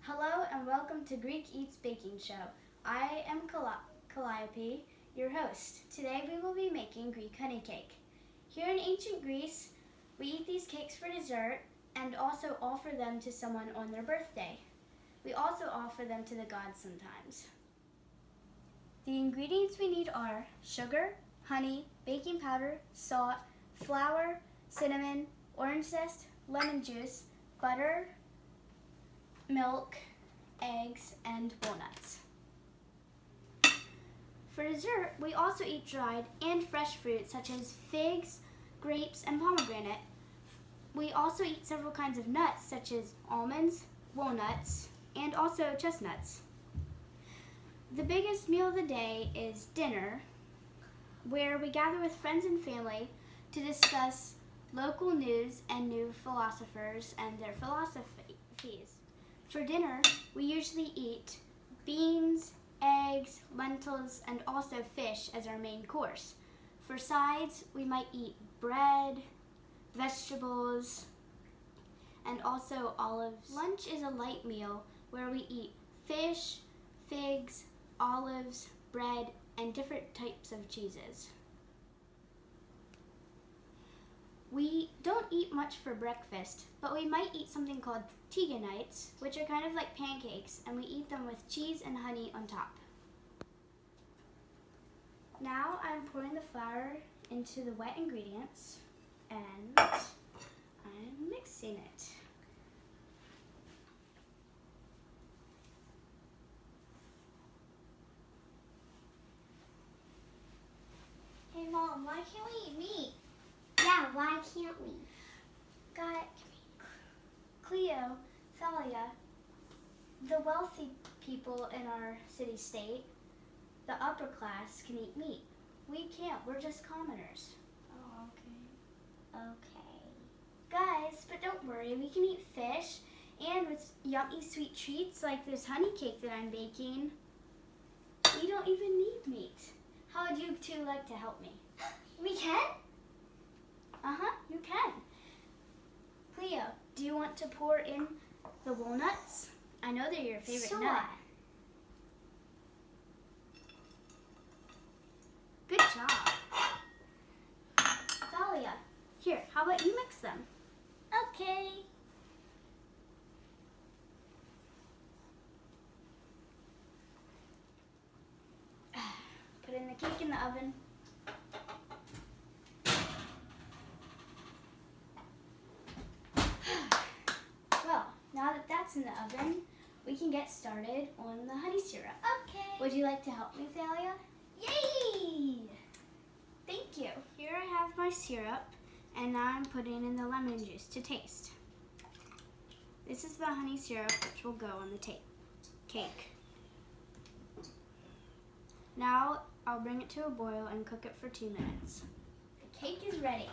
Hello and welcome to Greek Eatz Baking Show. I am Calliope, your host. Today we will be making Greek honey cake. Here in ancient Greece, we eat these cakes for dessert and also offer them to someone on their birthday. We also offer them to the gods sometimes. The ingredients we need are sugar, honey, baking powder, salt, flour, cinnamon, orange zest, lemon juice, butter, milk, eggs, and walnuts. For dessert, we also eat dried and fresh fruit such as figs, grapes, and pomegranate. We also eat several kinds of nuts such as almonds, walnuts, and also chestnuts. The biggest meal of the day is dinner, where we gather with friends and family to discuss local news and new philosophers and their philosophies. For dinner, we usually eat beans, eggs, lentils, and also fish as our main course. For sides, we might eat bread, vegetables, and also olives. Lunch is a light meal where we eat fish, figs, olives, bread, and different types of cheeses. We don't eat much for breakfast, but we might eat something called tiganites, which are kind of like pancakes, and we eat them with cheese and honey on top. Now I'm pouring the flour into the wet ingredients, and I'm mixing it. Hey Mom, why can't we eat meat? Yeah, why can't we? Got Cleo, Thalia, the wealthy people in our city-state, the upper class can eat meat. We can't, we're just commoners. Oh, okay. Guys, but don't worry, we can eat fish and with yummy sweet treats like this honey cake that I'm baking. We don't even need meat. How would you two like to help me? We can? You can. Cleo, do you want to pour in the walnuts? I know they're your favorite nut. Good job. Thalia, here, how about you mix them? Okay. Put in the cake in the oven. Well, now that that's in the oven, we can get started on the honey syrup. Okay. Would you like to help me, Thalia? Yay! Thank you. Here I have my syrup, and now I'm putting in the lemon juice to taste. This is the honey syrup, which will go on the cake. Now I'll bring it to a boil and cook it for 2 minutes. The cake is ready.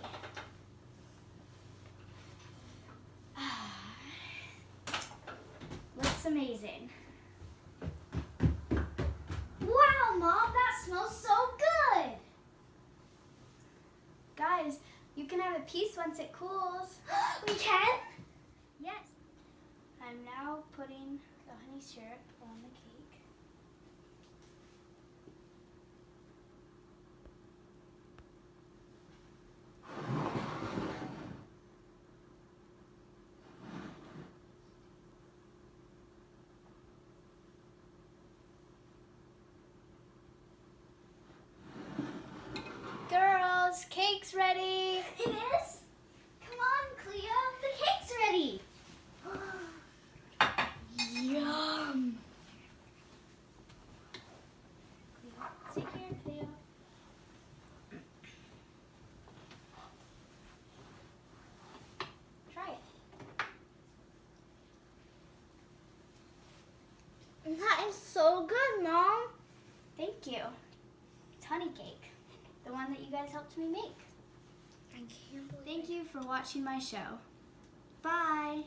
Looks amazing. Wow, Mom, that smells so good! Guys, you can have a piece once it cools. We can? Yes. I'm now putting the honey syrup on the cake. Girls, cake's ready. It is? Come on, Cleo, the cake's ready. Yum. Sit here, Cleo. Try it. That is so good, Mom. Thank you. It's honey cake, the one that you guys helped me make. I can't believe Thank you for watching my show. Bye.